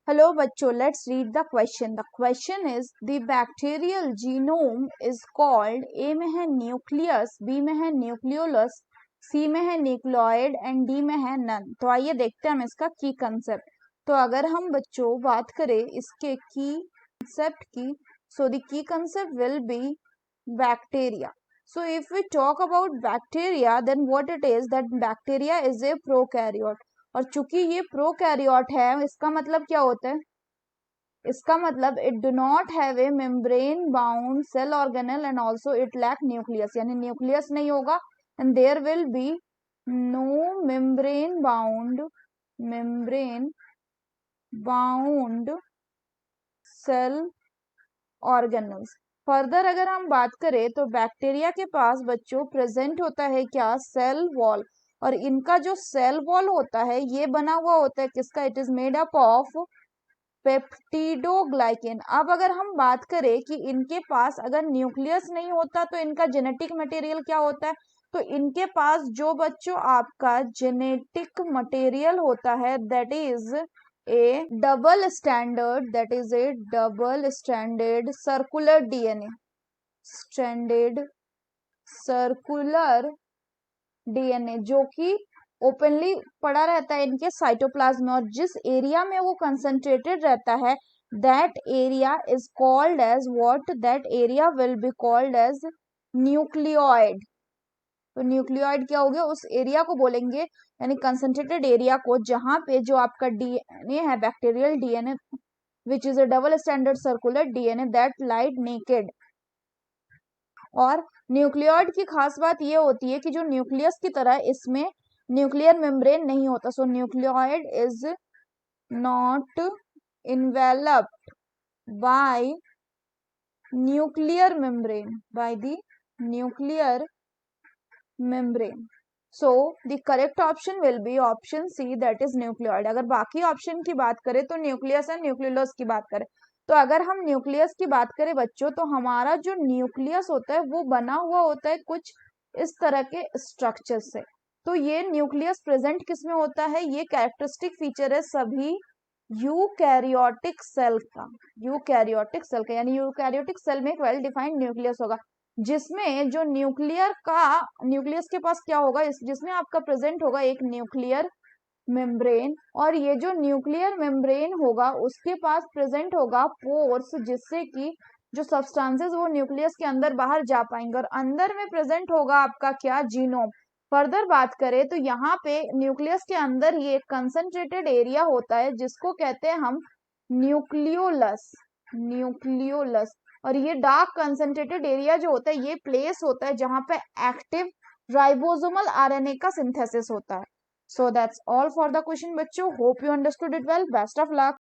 Hello बच्चों, let's read the question. The question is the bacterial genome is called. A में है nucleus, B में है nucleolus, सी में है न्यूक्लियोइड एंड डी में है नन. तो आइए देखते हैं हम इसका की कंसेप्ट. तो अगर हम बच्चों बात करें इसके की कंसेप्ट की, so the key concept will be bacteria. So if we talk about bacteria, then what it is that bacteria is a prokaryote. और चूंकि ये प्रोकैरियोट है, इसका मतलब क्या होता है? इसका मतलब it do not have a membrane bound cell organelle and also it lack nucleus. यानी न्यूक्लियस नहीं होगा and there will be no membrane bound cell organelles. Further अगर हम बात करें तो बैक्टीरिया के पास बच्चों प्रेजेंट होता है क्या? Cell wall. और इनका जो सेल वॉल होता है ये बना हुआ होता है किसका? It is made up of peptidoglycan. अब अगर हम बात करें कि इनके पास अगर न्यूक्लियस नहीं होता तो इनका जेनेटिक मटेरियल क्या होता है? तो इनके पास जो बच्चों आपका जेनेटिक मटेरियल होता है that is a double standard, that is a double stranded circular DNA. Stranded circular DNA जो कि ओपनली पड़ा रहता है इनके साइटोप्लाज्म में, और जिस एरिया में वो कंसंट्रेटेड रहता है that area is called as what? That area will be called as nucleoid. तो न्यूक्लियोइड क्या हो गया? उस एरिया को बोलेंगे, यानी कंसंट्रेटेड एरिया को जहां पे जो आपका डीएनए है, bacterial DNA which is a double standard circular DNA that lied naked. और न्यूक्लियोइड की खास बात ये होती है कि जो न्यूक्लियस की तरह इसमें न्यूक्लियर मेम्ब्रेन नहीं होता. So nucleoid is not enveloped by nuclear membrane, by the nuclear membrane. So the correct option will be option C, that is nucleoid. अगर बाकी ऑप्शन की बात करें तो न्यूक्लियस एंड न्यूक्लियोलस की बात करें, तो अगर हम न्यूक्लियस की बात करें बच्चों तो हमारा जो न्यूक्लियस होता है वो बना हुआ होता है कुछ इस तरह के स्ट्रक्चर से. तो ये न्यूक्लियस प्रेजेंट किस में होता है? ये कैरेक्टरिस्टिक फीचर है सभी यूकैरियोटिक सेल का. यूकैरियोटिक सेल का यानी यूकैरियोटिक सेल में एक वेल डिफाइंड न्यूक्लियस होगा जिसमें जो न्यूक्लियस के पास क्या होगा? जिसमें आपका प्रेजेंट होगा एक न्यूक्लियर मेम्ब्रेन, और ये जो न्यूक्लियर मेम्ब्रेन होगा उसके पास प्रेजेंट होगा पोर्स, जिससे कि जो सब्सटेंसेस वो न्यूक्लियस के अंदर बाहर जा पाएंगे, और अंदर में प्रेजेंट होगा आपका क्या? जीनोम. फर्दर बात करें तो यहाँ पे न्यूक्लियस के अंदर ही एक कंसंट्रेटेड एरिया होता है जिसको कहते हैं हम न्यूक्लियोलस. और ये डार्क कंसंट्रेटेड एरिया जो होता है ये प्लेस होता है जहां पे एक्टिव राइबोसोमल आरएनए का सिंथेसिस होता है. So that's all for the question बच्चों. Hope you understood it well. Best of luck.